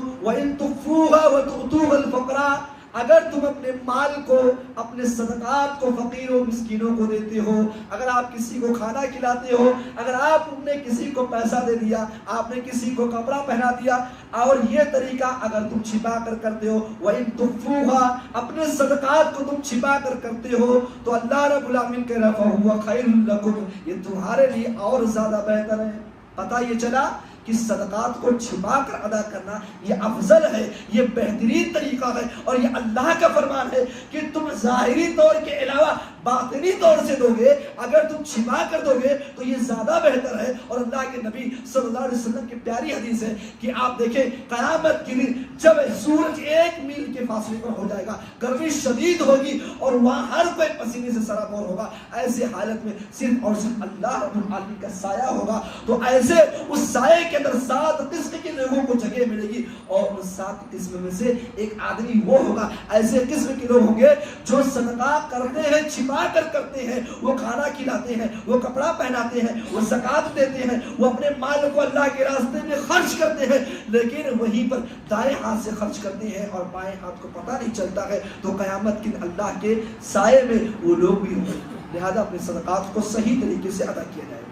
وَإِن تُخْفُوهَا وَتُؤْتُوهَا الْفُقَرَاءَ، اگر تم اپنے مال کو، اپنے صدقات کو فقیروں مسکینوں کو دیتے ہو، اگر آپ کسی کو کھانا کھلاتے ہو، اگر آپ نے کسی کو پیسہ دے دیا، آپ نے کسی کو کپڑا پہنا دیا، اور یہ طریقہ اگر تم چھپا کر کرتے ہو، وَإِن تُخْفُوهَا، اپنے صدقات کو تم چھپا کر کرتے ہو، تو اللہ رب العالمین کہہ رہا فَهُوَ خَيْرٌ لَكُمْ، یہ تمہارے لیے اور زیادہ بہتر ہے۔ پتہ یہ چلا کہ صدقات کو چھپا کر ادا کرنا یہ افضل ہے، یہ بہترین طریقہ ہے، اور یہ اللہ کا فرمان ہے کہ تم ظاہری طور کے علاوہ باطنی طور سے دو گے، اگر تم چھپا کر دو گے تو یہ زیادہ بہتر ہے۔ اور اللہ کے نبی صلی اللہ علیہ وسلم کی پیاری حدیث ہے کہ آپ دیکھیں قیامت کے دن جب سورج 1 میل کے فاصلے پر ہو جائے گا، گرمی شدید ہوگی اور وہاں ہر کوئی پسینے سے سرابور ہوگا، ایسے حالت میں صرف اور صرف اللہ رب العالمین کا سایہ ہوگا، تو ایسے اس سائے کے اندر 7 قسم کے لوگوں کو جگہ ملے گی، اور ان 7 قسم میں سے ایک آدمی وہ ہوگا، ایسے قسم کے لوگ ہوں گے جو صدقہ کرتے ہیں، چھپا کر کرتے ہیں، وہ کھانا کھلاتے ہیں، وہ کپڑا پہناتے ہیں، وہ زکوٰۃ دیتے ہیں، وہ اپنے مال کو اللہ کے راستے میں خرچ کرتے ہیں، لیکن وہیں پر دائیں ہاتھ سے خرچ کرتے ہیں اور بائیں ہاتھ کو پتہ نہیں چلتا ہے، تو قیامت کے اللہ کے سائے میں وہ لوگ بھی ہوں گے۔ لہذا اپنے صدقات کو صحیح طریقے سے ادا کیا جائے۔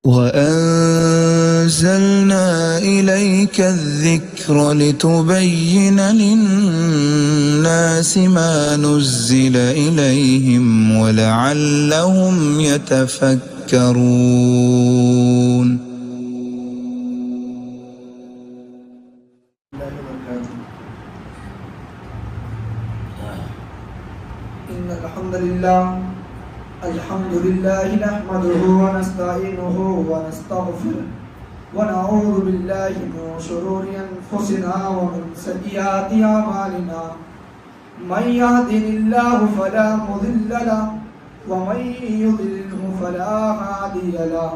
وَأَنزَلْنَا إِلَيْكَ الذِّكْرَ لِتُبَيِّنَ لِلنَّاسِ مَا نُزِّلَ إِلَيْهِمْ وَلَعَلَّهُمْ يَتَفَكَّرُونَ۔ إن الحمد لله نحمده ونستعينه ونستغفره ونعوذ بالله من شرور أنفسنا ومن سيئات أعمالنا، من يهده الله فلا مضل له ومن يضلله فلا هادي له،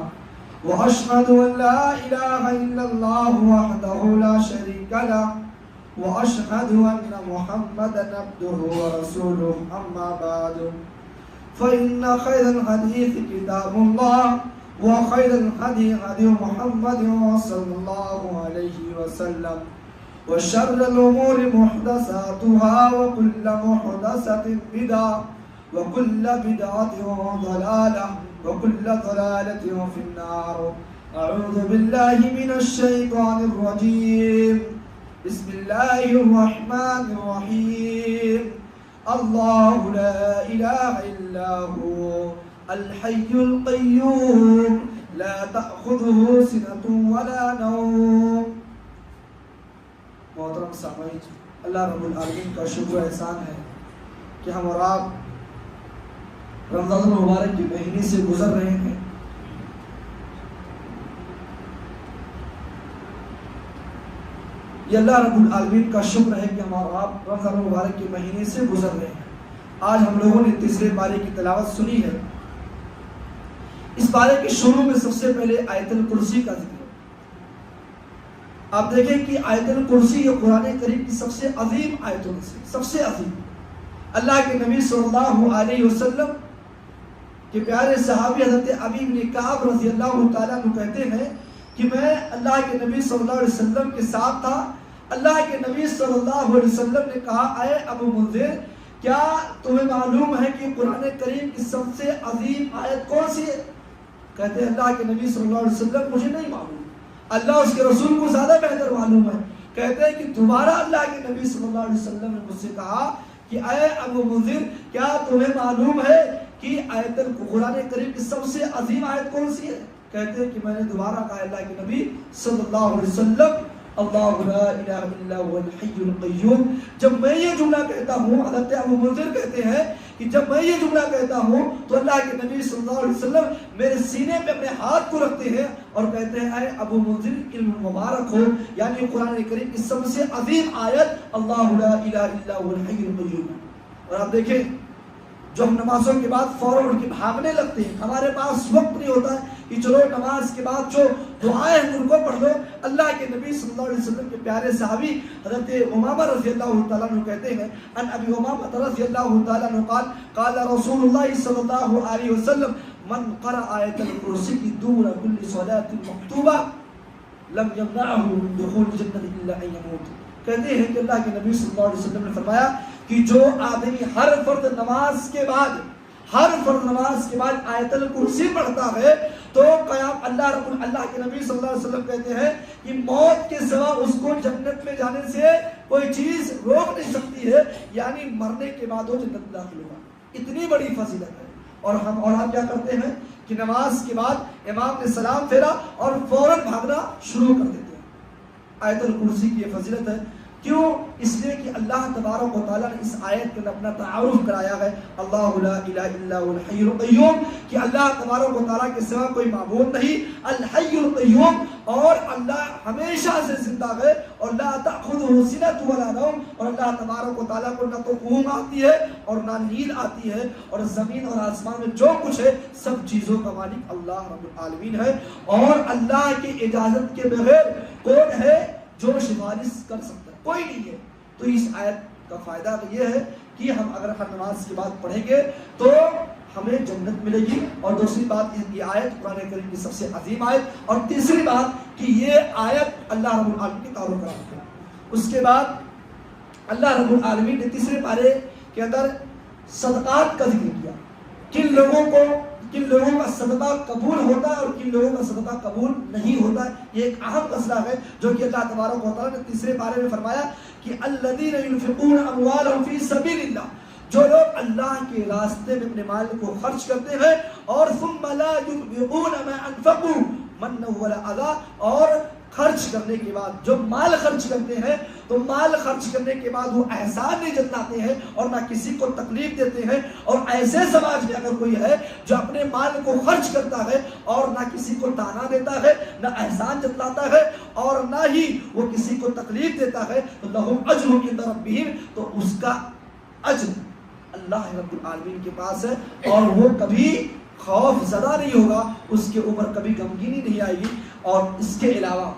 وأشهد أن لا إله إلا الله وحده لا شريك له، وأشهد أن محمدا عبده ورسوله، أما بعد فإن خير الحديث كتاب الله، وخير الهدي هدي محمد صلى الله عليه وسلم، وشر الأمور محدثاتها، وكل محدثة بدعة، وكل بدعة ضلالة، وكل ضلالة في النار۔ أعوذ بالله من الشيطان الرجيم، بسم الله الرحمن الرحيم۔ اللہ لا الہ الا هو الحی القیوم لا تأخذه سنة ولا نوم۔ محترم سامعین، اللہ رب العالمین کا شکر و احسان ہے کہ ہم اور آپ رمضان المبارک کے مہینے سے گزر رہے ہیں۔ یہ اللہ رب العالمین کا شکر ہے کہ ہم اور آپ رمضان المبارک کے مہینے سے گزر رہے ہیں۔ آج ہم لوگوں نے تیسرے پارے کی تلاوت سنی ہے۔ اس پارے کے شروع میں سب سے پہلے آیت الکرسی کا ذکر ہے۔ آپ دیکھیں کہ آیت الکرسی یہ قرآن کریم کی سب سے عظیم آیتوں میں سے سب سے عظیم۔ اللہ کے نبی صلی اللہ علیہ وسلم کے پیارے صحابی حضرت ابی بن کعب رضی اللہ تعالیٰ عنہ کہتے ہیں کہ میں اللہ کے نبی صلی اللہ علیہ وسلم کے ساتھ تھا۔ اللہ کے نبی صلی اللہ علیہ وسلم نے کہا، اے ابو منذر، کیا تمہیں معلوم ہے کہ قرآن کریم کی سب سے عظیم آیت کون سی ہے؟ کہتے ہیں اللہ کے نبی صلی اللہ علیہ وسلم مجھے نہیں معلوم، اللہ اس کے رسول کو زیادہ بہتر معلوم ہے۔ کہتے ہیں کہ دوبارہ اللہ کے نبی صلی اللہ علیہ وسلم نے مجھ سے کہا کہ اے ابو منذر، کیا تمہیں معلوم ہے کہ آیت قرآن کریم کی سب سے عظیم آیت کون سی ہے؟ کہتے ہیں کہ میں نے دوبارہ کہا اللہ کے نبی صلی اللہ علیہ وسلم، اللہ لا الہ الا هو الحی القیوم۔ جب میں یہ جملہ کہتا ہوں، حضرت ابو منذر کہتے ہیں کہ جب میں یہ جملہ کہتا ہوں تو اللہ کے نبی صلی اللہ علیہ وسلم میرے سینے پہ اپنے ہاتھ کو رکھتے ہیں اور کہتے ہیں، اے ابو منذر، علم مبارک ہو، یعنی قرآن کریم کی سب سے عظیم آیت اللہ لا الہ الا هو الحی القیوم۔ اور آپ دیکھیں جو ہم نمازوں کے بعد فوراً اٹھ کے بھاگنے لگتے ہیں، ہمارے پاس وقت نہیں ہوتا ہے کہ چلو نماز کے بعد جو دعائیں ہیں ان کو پڑھ لو۔ اللہ کے نبی صلی اللہ علیہ وسلم کے پیارے صحابی حضرت امامہ رضی اللہ تعالیٰ عنہ کہتے ہیں، ان ابی امامہ رضی اللہ تعالیٰ عنہ قال قال رسول اللہ صلی اللہ علیہ وسلم من قرأ آیت الکرسی دون کل صلاۃ مکتوبہ لم یمنعہ من دخول الجنہ الا ان یموت۔ کہتے ہیں کہ اللہ کے نبی صلی اللہ علیہ وسلم نے فرمایا کہ جو آدمی ہر فرض نماز کے بعد آیت الکرسی پڑھتا ہے تو قیام اللہ کے نبی صلی اللہ علیہ وسلم کہتے ہیں کہ موت کے سوا اس کو جنت میں جانے سے کوئی چیز روک نہیں سکتی ہے، یعنی مرنے کے بعد وہ جنت میں داخل ہوگا۔ اتنی بڑی فضیلت ہے۔ اور ہم کیا کرتے ہیں کہ نماز کے بعد امام نے سلام پھیرا اور فوراً بھاگنا شروع کر دیتے ہیں۔ آیت الکرسی کی یہ فضیلت ہے، کیوں؟ اس لیے کہ اللہ تبارک و تعالیٰ نے اس آیت کے اندر اپنا تعارف کرایا ہے، اللہ لا الہ الا هو الحی القیوم، کہ اللہ تبارک و تعالیٰ کے سوا کوئی معبود نہیں، الحی القیوم، اور اللہ ہمیشہ سے زندہ ہے، اور لا تأخذہ سنۃ ولا نوم، اور اللہ تبارک و تعالیٰ کو نہ تو اونگ آتی ہے اور نہ نیند آتی ہے، اور زمین اور آسمان میں جو کچھ ہے سب چیزوں کا مالک اللہ رب العالمین ہے، اور اللہ کی اجازت کے بغیر کون ہے جو سفارش کر سکتا ہے؟ کوئی نہیں ہے۔ تو اس آیت کا فائدہ یہ ہے کہ ہم اگر ہر نماز کے بعد پڑھیں گے تو ہمیں جنت ملے گی، اور دوسری بات یہ آیت قرآن کریم کی سب سے عظیم آیت، اور تیسری بات کہ یہ آیت اللہ رب العالمین کی تعارف کراتی ہے۔ اس کے بعد اللہ رب العالمین نے تیسرے پارے کے اندر صدقات کا ذکر کیا، کن لوگوں کا صدقہ قبول ہوتا ہے اور کن لوگوں کا صدقہ قبول نہیں ہوتا ہے۔ یہ ایک اہم مسئلہ ہے جو کہ اللہ تبارک و تعالیٰ نے تیسرے پارے میں فرمایا کہ الذین ينفقون اموالهم فی سبیل اللہ، جو لوگ اللہ کے راستے میں اپنے مال کو خرچ کرتے ہیں، اور ثم لا ينفقون ما انفقوا منا ولا اذى، اور خرچ کرنے کے بعد جو مال خرچ کرتے ہیں تو مال خرچ کرنے کے بعد وہ احسان نہیں جتلاتے ہیں اور نہ کسی کو تکلیف دیتے ہیں۔ اور ایسے سماج میں اگر کوئی ہے جو اپنے مال کو خرچ کرتا ہے اور نہ کسی کو تانا دیتا ہے، نہ احسان جتلاتا ہے، اور نہ ہی وہ کسی کو تکلیف دیتا ہے، تو لہم اجرهم عند ربهم، تو اس کا اجر اللہ رب العالمین کے پاس ہے، اور وہ کبھی خوف زدہ نہیں ہوگا، اس کے اوپر کبھی غمگینی نہیں آئے گی۔ اور اس کے علاوہ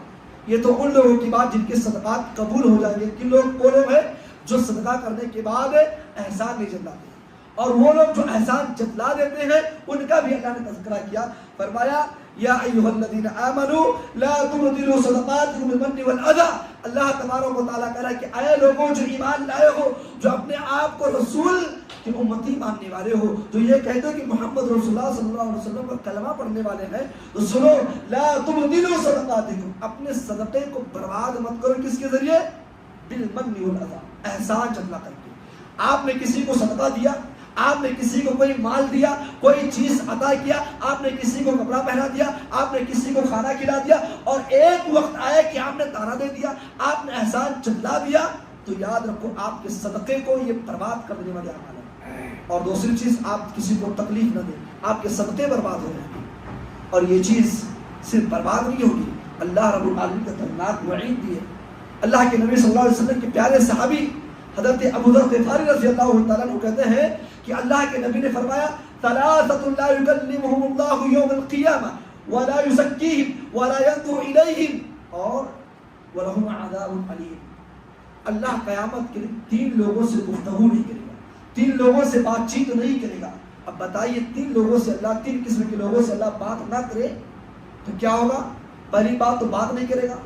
یہ تو ان لوگوں کی بات جن کے صدقات قبول ہو جائیں گے، کہ وہ لوگ ہیں جو صدقہ کرنے کے بعد احسان نہیں جتلاتے، اور وہ لوگ جو احسان جتلا دیتے ہیں ان کا بھی اللہ نے تذکرہ کیا، فرمایا یا ایھا الذین آمنوا لا تبطلوا صدقاتکم بالمن والاذى۔ اللہ تبارک و تعالیٰ کہہ رہا ہے کہ اے لوگوں جو ایمان لائے ہو، جو اپنے آپ کو رسول کہ امتی ماننے والے ہو، تو یہ کہتے ہو کہ محمد رسول اللہ صلی اللہ علیہ وسلم کا کلمہ پڑھنے والے ہیں، تو سنو، لا تبطلوا صدقاتکم، اپنے صدقے کو برباد مت کرو، کس کے ذریعے؟ بالمن والاذى، احسان جتلا کر کے۔ آپ نے کسی کو صدقہ دیا، آپ نے کسی کو کوئی مال دیا، کوئی چیز عطا کیا، آپ نے کسی کو کپڑا پہنا دیا، آپ نے کسی کو کھانا کھلا دیا، اور ایک وقت آیا کہ آپ نے تانا دے دیا، آپ نے احسان جتلا دیا، تو یاد رکھو آپ کے صدقے کو یہ برباد کر دینے والے اعمال ہیں۔ اور دوسری چیز، آپ کسی کو تکلیف نہ دیں، آپ کے صدقے برباد ہو جائیں گے۔ اور یہ چیز صرف برباد نہیں ہوگی، اللہ رب العالمین کا دردناک وعید بھی ہے۔ اللہ کے نبی صلی اللہ علیہ وسلم کے پیارے صحابی حضرت ابو ذر غفاری رضی اللہ تعالیٰ عنہ کہتے ہیں کہ اللہ کے نبی نے فرمایا ثلاثۃ لا یکلمہم اللہ یوم القیامہ ولا یزکیہم ولا ینظر الیہم اور ولہم عذاب علیم۔ اللہ قیامت کے دن 3 لوگوں سے گفتگو نہیں کرے گا، 3 لوگوں سے بات چیت نہیں کرے گا۔ اب بتائیے 3 لوگوں سے اللہ، 3 قسم کے لوگوں سے اللہ بات نہ کرے تو کیا ہوگا؟ پہلی بات تو بات نہیں کرے گا،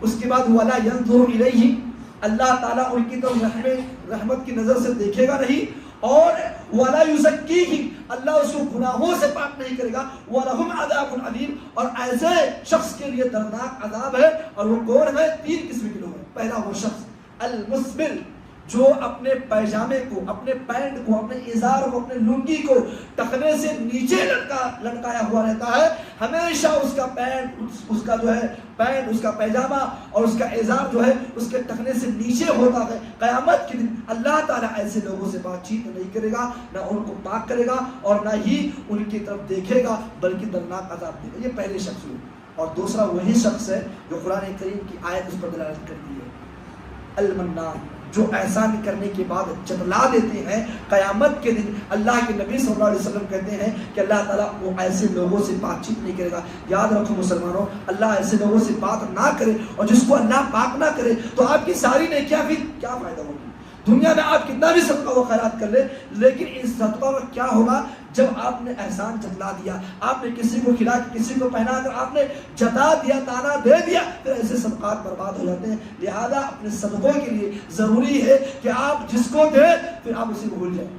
اس کے بعد ولا ینظر الیہم، اللہ تعالیٰ ان کی طرف رحمت کی نظر سے دیکھے گا نہیں، اور ولا یزکیہم، اللہ اس کو گناہوں سے پاک نہیں کرے گا، ولہم عذاب علیم، اور ایسے شخص کے لیے دردناک عذاب ہے۔ اور وہ کون ہے؟ 3 قسم کے لوگ ہیں۔ پہلا وہ شخص المسبل، جو اپنے پیجامے کو، اپنے پینٹ کو، اپنے ازار کو، اپنے لنگی کو ٹخنے سے نیچے لٹکایا ہوا رہتا ہے، ہمیشہ اس کا پینٹ، اس کا جو ہے پینٹ، اس کا پیجامہ اور اس کا ازار جو ہے اس کے ٹخنے سے نیچے ہوتا ہے۔ قیامت کے دن اللہ تعالیٰ ایسے لوگوں سے بات چیت نہیں کرے گا، نہ ان کو پاک کرے گا اور نہ ہی ان کی طرف دیکھے گا، بلکہ دردناک عذاب دے گا۔ یہ پہلے شخص ہوئے۔ اور دوسرا وہی شخص ہے جو قرآن کریم کی آیت اس پر دلالت کرتی ہے، المنان، جو احسان کرنے کے بعد جتلا دیتے ہیں۔ قیامت کے دن اللہ کے نبی صلی اللہ علیہ وسلم کہتے ہیں کہ اللہ تعالیٰ وہ ایسے لوگوں سے بات چیت نہیں کرے گا۔ یاد رکھو مسلمانوں، اللہ ایسے لوگوں سے بات نہ کرے، اور جس کو اللہ پاک نہ کرے تو آپ کی ساری نیکیاں بھی کیا فائدہ ہوگی؟ دنیا میں آپ کتنا بھی صدقہ و خیرات کر لے، لیکن اس صدقہ کا کیا ہوگا جب آپ نے احسان جتلا دیا، آپ نے کسی کو کھلا کے کسی کو پہنا کر آپ نے جتا دیا، تانا دے دیا، پھر ایسے صدقات برباد ہو جاتے ہیں۔ لہذا اپنے صدقوں کے لیے ضروری ہے کہ آپ جس کو دیں پھر آپ اسی کو بھول جائیں،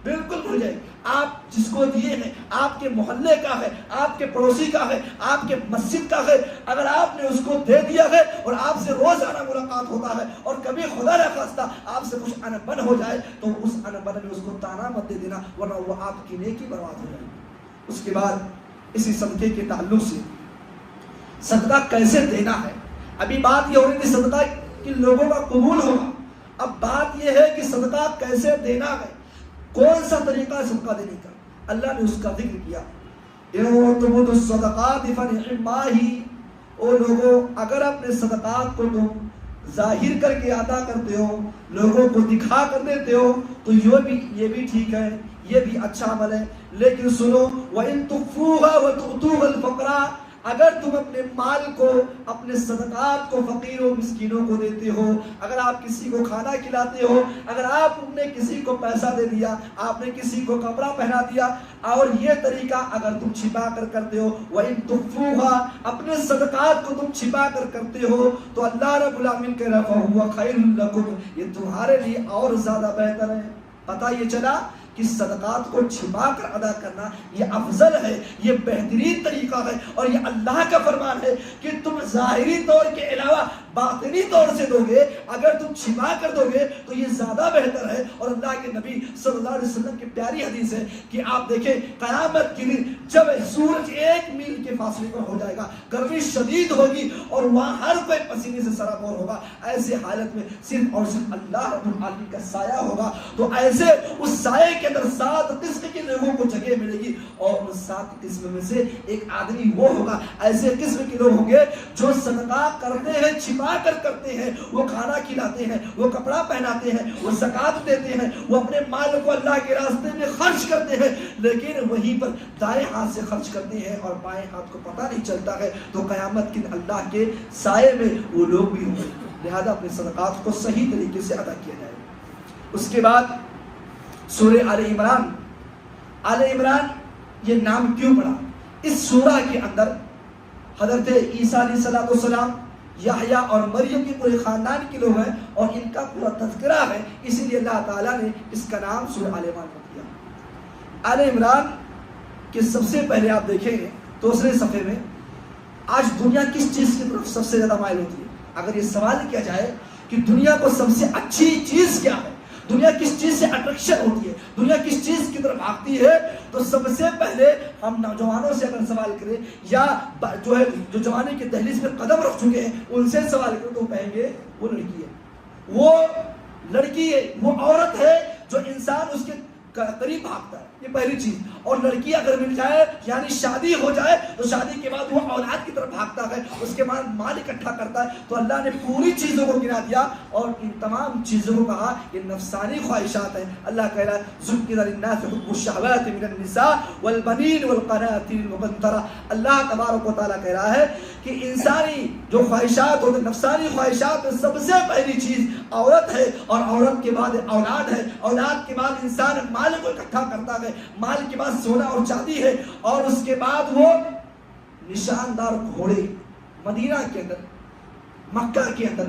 بالکل بھول جائیں۔ آپ جس کو دیے ہیں، آپ کے محلے کا ہے، آپ کے پڑوسی کا ہے، آپ کے مسجد کا ہے، اگر آپ نے اس کو دے دیا ہے اور آپ سے روزانہ ملاقات ہوتا ہے اور کبھی خدا نہ خواستہ آپ سے کچھ ان بن ہو جائے تو اس ان بن میں اس کو تانا مت دے دینا، ورنہ وہ آپ کی نیکی برباد ہو جائے گی۔ اس کے بعد اسی صدقے کے تعلق سے صدقہ کیسے دینا ہے، ابھی بات یہ ہو رہی تھی صدقہ کہ لوگوں کا قبول ہوگا، اب بات یہ ہے کہ صدقہ کیسے دینا ہے، کون سا طریقہ ہے صدقہ دینے کا۔ اللہ نے اس کا ذکر کیا، تُبْدُوا الصَّدَقَاتِ فَنِعِمَّا ہِی، او لوگوں اگر اپنے صدقات کو تم ظاہر کر کے ادا کرتے ہو، لوگوں کو دکھا کر دیتے ہو تو یہ بھی ٹھیک ہے، یہ بھی اچھا عمل ہے، لیکن سنو وَإِن تُخْفُوهَا وَتُؤْتُوهَا الْفُقَرَاءَ، اگر تم اپنے مال کو، اپنے صدقات کو فقیروں مسکینوں کو دیتے ہو، اگر آپ کسی کو کھانا کھلاتے ہو، اگر آپ نے کسی کو پیسہ دے دیا، آپ نے کسی کو کپڑا پہنا دیا، اور یہ طریقہ اگر تم چھپا کر کرتے ہو، وَإِن تُخْفُوهَا، اپنے صدقات کو تم چھپا کر کرتے ہو تو اللہ رب العالمین کہہ رہا فَهُوَ خَيْرٌ لَكُمْ، یہ تمہارے لیے اور زیادہ بہتر ہے۔ پتہ یہ چلا کہ صدقات کو چھپا کر ادا کرنا یہ افضل ہے، یہ بہترین طریقہ ہے، اور یہ اللہ کا فرمان ہے کہ تم ظاہری طور کے علاوہ باطنی طور سے دو گے، اگر تم چھپا کر دو گے تو یہ زیادہ بہتر ہے۔ اور اللہ کے نبی صلی اللہ علیہ وسلم کی پیاری حدیث ہے کہ آپ دیکھیں قیامت کے دن جب سورج 1 میل کے فاصلے پر ہو جائے گا، گرمی شدید ہوگی اور وہاں ہر کوئی پسینے سے سرابور ہوگا، ایسے حالت میں صرف اور صرف اللہ رب العالمین کا سایہ ہوگا، تو ایسے اس سائے کے اندر 7 قسم کے لوگوں کو جگہ ملے گی، اور ان 7 قسم میں سے ایک آدمی وہ ہوگا، ایسے قسم کے لوگ ہوں گے جو صدقہ کرتے ہیں، چھپا کر کرتے ہیں، وہ کھانا کھلاتے ہیں، وہ کپڑا پہناتے ہیں، وہ زکوٰۃ دیتے ہیں، وہ اپنے مال کو اللہ کے راستے میں خرچ کرتے ہیں، لیکن وہیں پر دائیں ہاتھ سے خرچ کرتے ہیں اور بائیں ہاتھ کو پتہ نہیں چلتا ہے، تو قیامت کے اللہ کے سائے میں وہ لوگ بھی ہوں گے۔ لہذا اپنے صدقات کو صحیح طریقے سے ادا کیا جائے۔ اس کے بعد سورہ آل عمران، آل عمران یہ نام کیوں پڑا؟ اس سورہ کے اندر حضرت عیسیٰ علیہ السلام، یحییٰ اور مریم کے پورے خاندان کے لوگ ہیں اور ان کا پورا تذکرہ ہے، اسی لیے اللہ تعالیٰ نے اس کا نام سورہ آل عمران رکھ دیا۔ آل عمران کے سب سے پہلے آپ دیکھیں گے دوسرے صفحے میں آج دنیا کس چیز کی طرف سب سے زیادہ مائل ہوتی ہے؟ اگر یہ سوال کیا جائے کہ دنیا کو سب سے اچھی چیز کیا ہے، دنیا کس چیز سے اٹریکشن ہوتی ہے، دنیا کس چیز کی طرف بھاگتی ہے، تو سب سے پہلے ہم نوجوانوں سے اگر سوال کریں یا جو جوانی کے دہلیز میں قدم رکھ چکے ہیں ان سے سوال کریں تو کہیں گے وہ لڑکی ہے، وہ لڑکی ہے، وہ عورت ہے جو انسان اس کے قریب بھاگتا ہے، یہ پہلی چیز۔ اور لڑکی اگر مل جائے یعنی شادی ہو جائے تو شادی کے بعد وہ اولاد کی طرف بھاگتا ہے، اس کے بعد مال اکٹھا کرتا ہے۔ تو اللہ نے پوری چیزوں کو گنا دیا اور ان تمام چیزوں کو کہا یہ نفسانی خواہشات ہیں۔ اللہ کہہ رہا ہے ذُكِّرَ لِلنَّاسِ حُبُّ الشَّهَوَاتِ مِنَ النِّسَاءِ وَالْبَنِينِ وَالْقَنَاطِيرِ الْمُقَنطَرَةِ، اللہ تبارک و تعالیٰ کہہ رہا ہے کہ انسانی جو خواہشات ہوتے ہیں، نفسانی خواہشات میں سب سے پہلی چیز عورت ہے، اور عورت کے بعد اولاد ہے، اولاد کے بعد انسان مال کو اکٹھا کرتا ہے، مال کے بعد سونا اور چاندی ہے، اور اس کے بعد وہ نشاندار گھوڑے مدینہ کے اندر، مکہ کے اندر،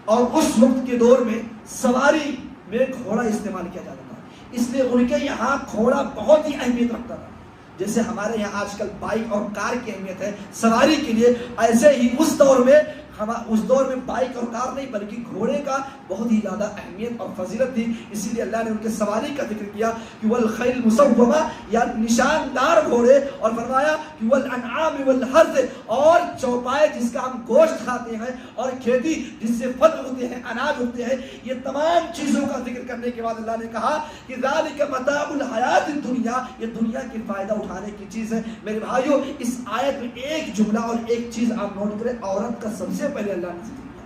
اور اس وقت کے دور میں سواری میں گھوڑا استعمال کیا جاتا تھا، اس لیے ان کے یہاں گھوڑا بہت ہی اہمیت رکھتا تھا۔ جیسے ہمارے یہاں آج کل بائک اور کار کی اہمیت ہے سواری کے لیے، ایسے ہی اس دور میں بائک اور کار نہیں بلکہ گھوڑے کا بہت ہی زیادہ اہمیت اور فضیلت تھی، اسی لیے اللہ نے ان کے سواری کا ذکر کیا کہ والخیل مسومہ، یا نشاندار گھوڑے، اور فرمایا کہ والانعام والحرث، اور چوپائے جس کا ہم گوشت کھاتے ہیں، اور کھیتی جس سے پھل ہوتے ہیں، اناج ہوتے ہیں، یہ تمام چیزوں کا ذکر کرنے کے بعد اللہ نے کہا کہ ذالک متاع الحیات الدنیا، یہ دنیا کی فائدہ اٹھانے کی چیز ہے۔ میرے بھائیو اس آیت میں ایک جملہ اور ایک چیز آپ نوٹ کریں، عورت کا سب سے پہلے اللہ نے ذکر کیا۔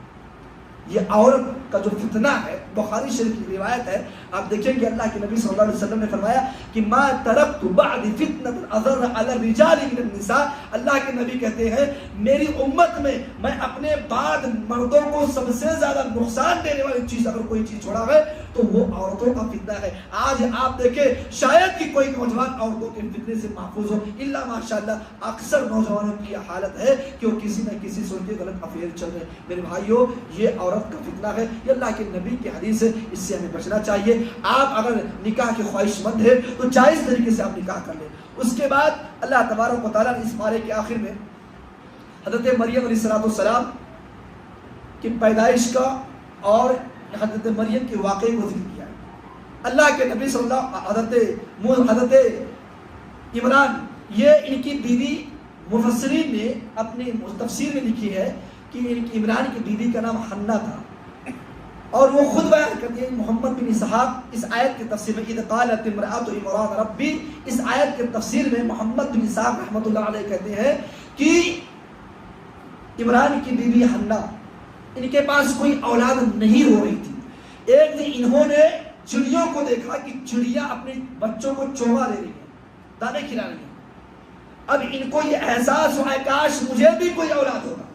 یہ عورت کا جو فتنہ ہے، بخاری شریف کی روایت ہے، آپ دیکھیں کہ اللہ کے نبی صلی اللہ علیہ وسلم نے فرمایا کہ ما ترکت بعد فتنة اضر علی الرجال من النساء، اللہ کے نبی کہتے ہیں میری امت میں میں اپنے بعد مردوں کو سب سے زیادہ نقصان دینے والی چیز اگر کوئی چیز چھوڑا ہے تو تو وہ عورتوں کا فتنہ ہے۔ آج آپ دیکھیں شاید کہ کوئی نوجوان عورتوں کے فتنے سے محفوظ ہو، الا ماشاءاللہ اکثر نوجوانوں کی یہ حالت ہے کہ وہ کسی نہ کسی سے ان کے غلط افیئر چل رہے ہیں۔ میرے بھائیوں یہ عورت کا فتنہ ہے، یہ اللہ کے نبی کی حدیث ہے، اس سے ہمیں بچنا چاہیے۔ آپ اگر نکاح کے خواہش مند ہے تو جائز طریقے سے آپ نکاح کر لیں۔ اس کے بعد اللہ تبارک و تعالیٰ نے اس پارے کے آخر میں حضرت مریم علیہ السلام کی پیدائش کا اور حضرت مریم کے واقعے کو ذکر کیا ہے۔ اللہ کے نبی صلی اللہ حضرت عمران، یہ ان کی بیوی مفسرین نے اپنی تفسیر میں لکھی ہے کہ عمران کی بیوی کا نام حنہ تھا، اور وہ خود بیان کرتی ہے۔ محمد بن اسحاق اس آیت کی تفسیر میں اذ قالت امرأۃ عمران ربی، اس آیت کی تفسیر میں محمد بن اسحاق رحمۃ اللہ علیہ کہتے ہیں کہ عمران کی بیوی حنہ، ان کے پاس کوئی اولاد نہیں ہو رہی تھی۔ ایک دن انہوں نے چڑیوں کو دیکھا کہ چڑیا اپنے بچوں کو چوبا دے رہی ہیں، دانے کھلا رہی ہیں۔ اب ان کو یہ احساس ہوا کاش مجھے بھی کوئی اولاد ہوگا۔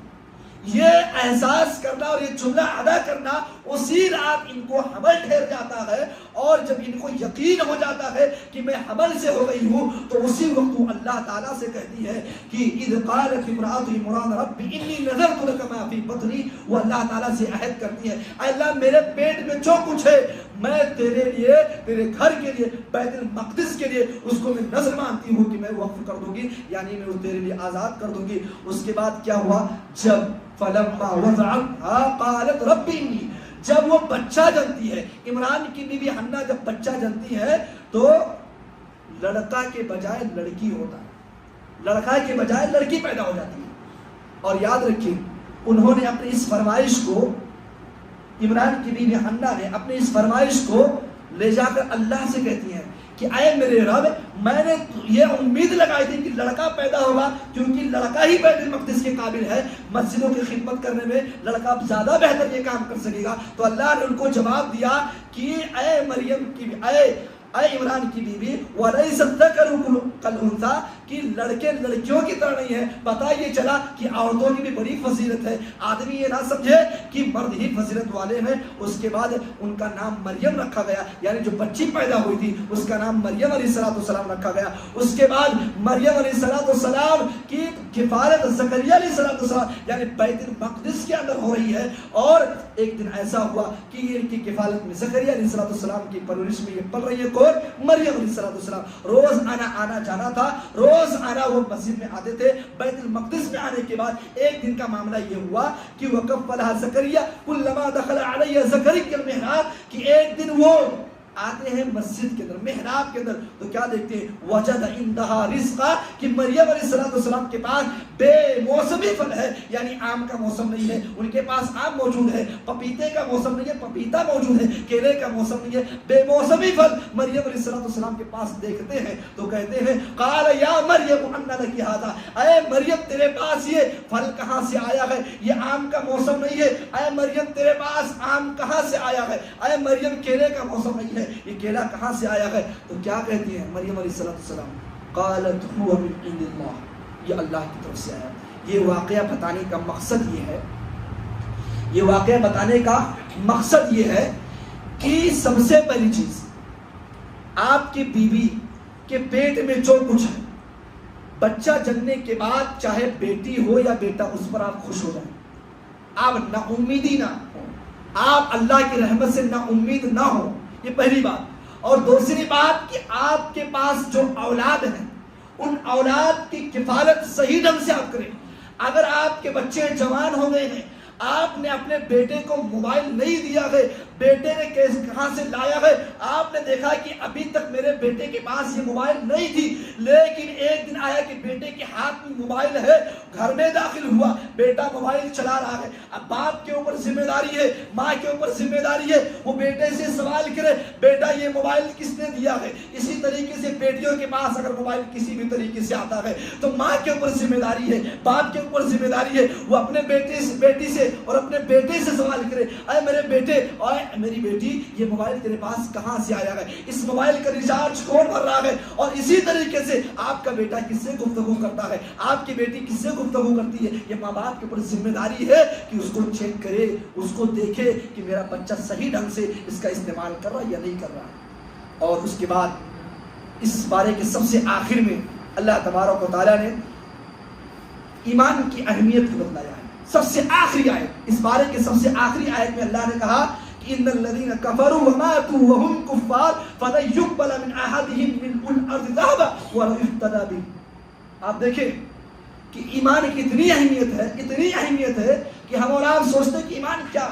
یہ احساس کرنا اور یہ جملہ ادا کرنا، اسی رات ان کو حمل ٹھہر جاتا ہے، اور جب ان کو یقین ہو جاتا ہے کہ میں حمل سے ہو گئی ہوں، تو اسی وقت وہ اللہ تعالیٰ سے کہتی ہے کہ اذ قالت امرأۃ عمران رب انی نذرت لک ما فی بطنی، وہ اللہ تعالیٰ سے عہد کرتی ہے اے اللہ میرے پیٹ میں جو کچھ ہے میں تیرے لیے، تیرے گھر کے لیے، بیت المقدس کے لیے اس کو میں نذر مانتی ہوں کہ میں وقف کر دوں گی، یعنی میں تیرے لیے آزاد کر دوں گی۔ اس کے بعد کیا ہوا؟ جب فلما وضعتها قالت رب انی، جب وہ بچہ جنتی ہے، عمران کی بیوی حنہ جب بچہ جنتی ہے تو لڑکا کے بجائے لڑکی ہوتا ہے، لڑکا کے بجائے لڑکی پیدا ہو جاتی ہے۔ اور یاد رکھیے انہوں نے اپنی اس فرمائش کو، عمران کی بیوی حنہ نے اپنی اس فرمائش کو لے جا کر اللہ سے کہتی ہیں کہ اے میرے رب، میں نے یہ امید لگائی تھی کہ لڑکا پیدا ہوگا، کیونکہ لڑکا ہی بیت المقدس کے قابل ہے، مسجدوں کی خدمت کرنے میں لڑکا زیادہ بہتر یہ کام کر سکے گا۔ تو اللہ نے ان کو جواب دیا کہ اے مریم کی، اے عمران کی بیوی، وَلَيْسَ الذَّكَرُ كَالْأُنثَىٰ، کہ لڑکے لڑکیوں کی طرح نہیں ہے۔ پتہ یہ چلا کہ عورتوں کی بھی بڑی فضیلت ہے، آدمی یہ نہ سمجھے کہ مرد ہی فضیلت والے ہیں۔ اس کے بعد ان کا نام مریم رکھا گیا، یعنی جو بچی پیدا ہوئی تھی اس کا نام مریم علیہ السلام رکھا گیا۔ اس کے بعد مریم علیہ السلام کی کفالت زکریا علیہ السلام، یعنی بیت المقدس کے اندر ہو رہی ہے، اور ایک دن ایسا ہوا کہ ان کی کفالت میں زکریا علیہ السلام کی پرورش میں یہ پل رہی ہے مریم علیہ السلام۔ روز آنا جانا تھا، روز آنا وہ مسجد میں آتے تھے۔ بیت المقدس میں آنے کے بعد ایک دن کا معاملہ یہ ہوا کہ وَكَفَّلَهَا زَكَرِيَّا كُلَّمَا دَخَلَ عَلَيْهَا زَكَرِيَّا الْمِحْرَابَ، کہ ایک دن وہ آتے ہیں مسجد کے اندر، محراب کے اندر، تو کیا دیکھتے ہیں؟ وجد عندها رزقا، کہ مریم علیہ السلام کے پاس بے موسمی پھل ہے، یعنی آم کا موسم نہیں ہے، ان کے پاس آم موجود ہے، پپیتے کا موسم نہیں ہے، پپیتا موجود ہے، کیلے کا موسم نہیں ہے، بے موسمی پھل مریم علیہ السلام کے پاس دیکھتے ہیں تو کہتے ہیں قال یا مریم ان لک ھذا، اے مریم تیرے پاس یہ پھل کہاں سے آیا ہے؟ یہ آم کا موسم نہیں ہے، اے مریم تیرے پاس آم کہاں سے آیا ہے؟ اے مریم کیلے کا موسم نہیں ہے، یہ کیلا کہاں سے آیا ہے؟ تو کیا کہتی ہیں مریم علیہ السلام؟ قالت هو من عند اللہ، یہ اللہ کی طرف سے آیا۔ یہ واقعہ بتانے کا مقصد یہ ہے، یہ واقعہ بتانے کا مقصد یہ ہے کہ سب سے پہلی چیز، آپ کی بیوی کے پیٹ میں جو کچھ ہے، بچہ جننے کے بعد چاہے بیٹی ہو یا بیٹا، اس پر آپ خوش ہو جائیں، آپ نا امیدی نہ ہو، آپ اللہ کی رحمت سے نا امید نہ ہو، یہ پہلی بات۔ اور دوسری بات کہ آپ کے پاس جو اولاد ہیں ان اولاد کی کفالت صحیح ڈھنگ سے آپ کریں۔ اگر آپ کے بچے جوان ہو گئے ہیں، آپ نے اپنے بیٹے کو موبائل نہیں دیا ہے، بیٹے نے کہاں سے لایا ہے، آپ نے دیکھا کہ ابھی تک میرے بیٹے کے پاس یہ موبائل نہیں تھی، لیکن ایک دن آیا کہ بیٹے کے ہاتھ میں موبائل ہے، گھر میں داخل ہوا، بیٹا موبائل چلا رہا ہے۔ اب باپ کے اوپر ذمہ داری ہے، ماں کے اوپر ذمہ داری ہے، وہ بیٹے سے سوال کرے بیٹا یہ موبائل کس نے دیا ہے۔ اسی طریقے سے بیٹیوں کے پاس اگر موبائل کسی بھی طریقے سے آتا ہے تو ماں کے اوپر ذمہ داری ہے، باپ کے اوپر ذمہ داری ہے، وہ اپنے بیٹی سے اور اپنے بیٹے سے سوال کرے، اے میرے بیٹے، اے میری بیٹی، یہ موبائل تیرے پاس کہاں سے آیا ہے؟ اس موبائل کا ریچارج کون بھر رہا ہے؟ اور اسی طریقے سے آپ کا بیٹا کس سے گفتگو کرتا ہے، آپ کی بیٹی کس سے گفتگو کرتی ہے؟ یہ ماں باپ کے اوپر ذمہ داری ہے کہ اس کو چیک کرے، اس کو دیکھے کہ میرا بچہ صحیح ڈھنگ سے اس کا استعمال کر رہا ہے یا نہیں کر رہا ہے۔ اور اس کے بعد اس بارے کے سب سے آخر میں اللہ تبارک و تعالیٰ نے ایمان کی اہمیت کو بتلایا ہے۔ سب سے آخری آیت، اس بارے کے سب سے آخری آیت میں اللہ نے کہا کہ ان الذين كفروا وماتوا وهم كفار فلن يقبل من احدهم ملء الارض ذهبا ولو افتدى به۔ آپ دیکھیں کہ ایمان کی اتنی اہمیت ہے کہ ہم اور آپ سوچتے ہیں کہ ایمان کیا؟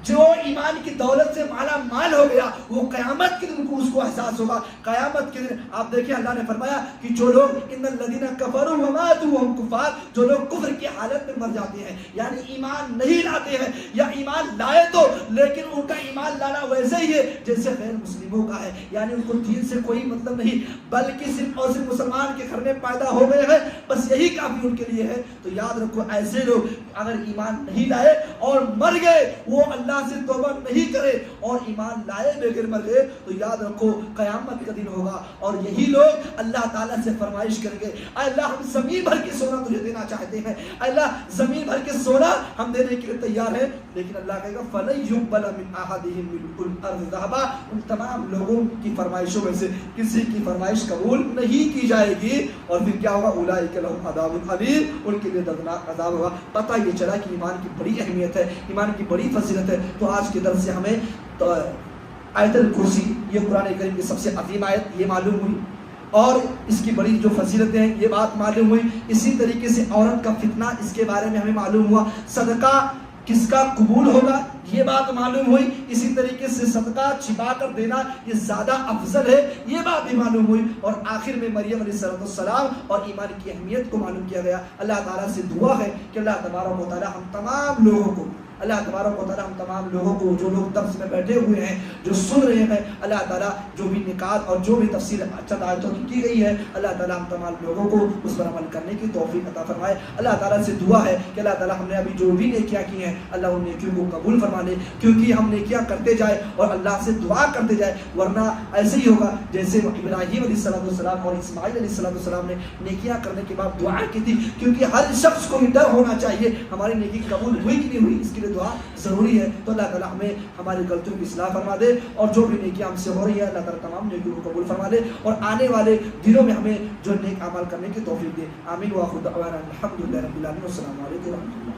جو ایمان کی دولت سے مالا مال ہو گیا وہ قیامت کے دن کو اس کو احساس ہوگا۔ قیامت کے دن آپ دیکھیں اللہ نے فرمایا کہ جو لوگ ان الذین کفروا وماتوا وهم کفار، جو لوگ کفر کی حالت میں مر جاتے ہیں، یعنی ایمان نہیں لاتے ہیں، یا ایمان لائے تو لیکن ان کا ایمان لانا ویسے ہی ہے جیسے غیر مسلموں کا ہے، یعنی ان کو دین سے کوئی مطلب نہیں، بلکہ صرف اور صرف مسلمان کے گھر میں پیدا ہو گئے ہیں، بس یہی کافی ان کے لیے ہے۔ تو یاد رکھو ایسے لوگ اگر ایمان نہیں لائے اور مر گئے، وہ اللہ سے توبہ نہیں کرے اور ایمان لائے بغیر مر گئے، تو یاد رکھو قیامت کا دن ہوگا اور یہی لوگ اللہ تعالیٰ سے فرمائش کریں گے، اے اللہ ہم زمین بھر کے سونا تجھے دینا چاہتے ہیں، اے اللہ زمین بھر کے سونا ہم دینے کے لیے تیار ہیں، لیکن اللہ کہے گا فَلَن يُقْبَلَ مِنْ أَحَدِهِمْ مِلْءُ الْأَرْضِ ذَهَبًا، ان تمام لوگوں کی فرمائشوں میں سے کسی کی فرمائش قبول نہیں کی جائے گی، اور پھر کیا ہوگا؟ اولئک لهم عذاب الیم، ان کے لیے دردناک عذاب ہوگا۔ پتہ یہ چلا کہ ایمان کی بڑی اہمیت ہے، ایمان کی بڑی فضیلت ہے۔ تو آج کے درس سے ہمیں آیت الکرسی، یہ قرآن کریم کی سب سے عظیم آیت، یہ معلوم ہوئی، اور اس کی بڑی جو فضیلتیں ہیں یہ بات معلوم ہوئی۔ اسی طریقے سے عورت کا فتنہ، اس کے بارے میں ہمیں معلوم ہوا۔ صدقہ کس کا قبول ہوگا یہ بات معلوم ہوئی۔ اسی طریقے سے صدقہ چھپا کر دینا یہ زیادہ افضل ہے، یہ بات بھی معلوم ہوئی۔ اور آخر میں مریم علیہ السلام اور ایمان کی اہمیت کو معلوم کیا گیا۔ اللہ تعالیٰ سے دعا ہے کہ اللہ تبارک و تعالیٰ ہم تمام لوگوں کو، اللہ تبارک و تعالیٰ ہم تمام لوگوں کو، جو لوگ درس میں بیٹھے ہوئے ہیں، جو سن رہے ہیں، اللہ تعالیٰ جو بھی نکات اور جو بھی تفسیر چند آیتوں کی گئی ہے، اللہ تعالیٰ ہم تمام لوگوں کو اس پر عمل کرنے کی توفیق عطا فرمائے۔ اللہ تعالیٰ سے دعا ہے کہ اللہ تعالیٰ ہم نے ابھی جو بھی نیکیاں کی ہیں اللہ ان نیکیوں کو قبول فرما لے، کیونکہ ہم نیکیاں کرتے جائیں اور اللہ سے دعا کرتے جائیں، ورنہ ایسے ہی ہوگا جیسے ابراہیم علیہ السلام اور اسماعیل علیہ السلام نے نیکیاں کرنے کے بعد دعا کی تھی، کیونکہ ہر شخص کو ڈر ہونا چاہیے ہماری نیکی قبول ہوئی کہ نہیں ہوئی، اس کے لیے دعا ضروری ہے۔ تو اللہ تعالیٰ ہمیں ہماری غلطیوں کی اصلاح فرما دے، اور جو بھی نیکیاں ہم سے ہو رہی ہے اللہ تعالیٰ تمام نیکیوں کو قبول فرما دے، اور آنے والے دنوں میں ہمیں جو نیک اعمال کرنے کی توفیق دے۔ آمین۔ وآخر دعوانا الحمدللہ رب العالمین۔ السلام علیکم و رحمۃ اللہ۔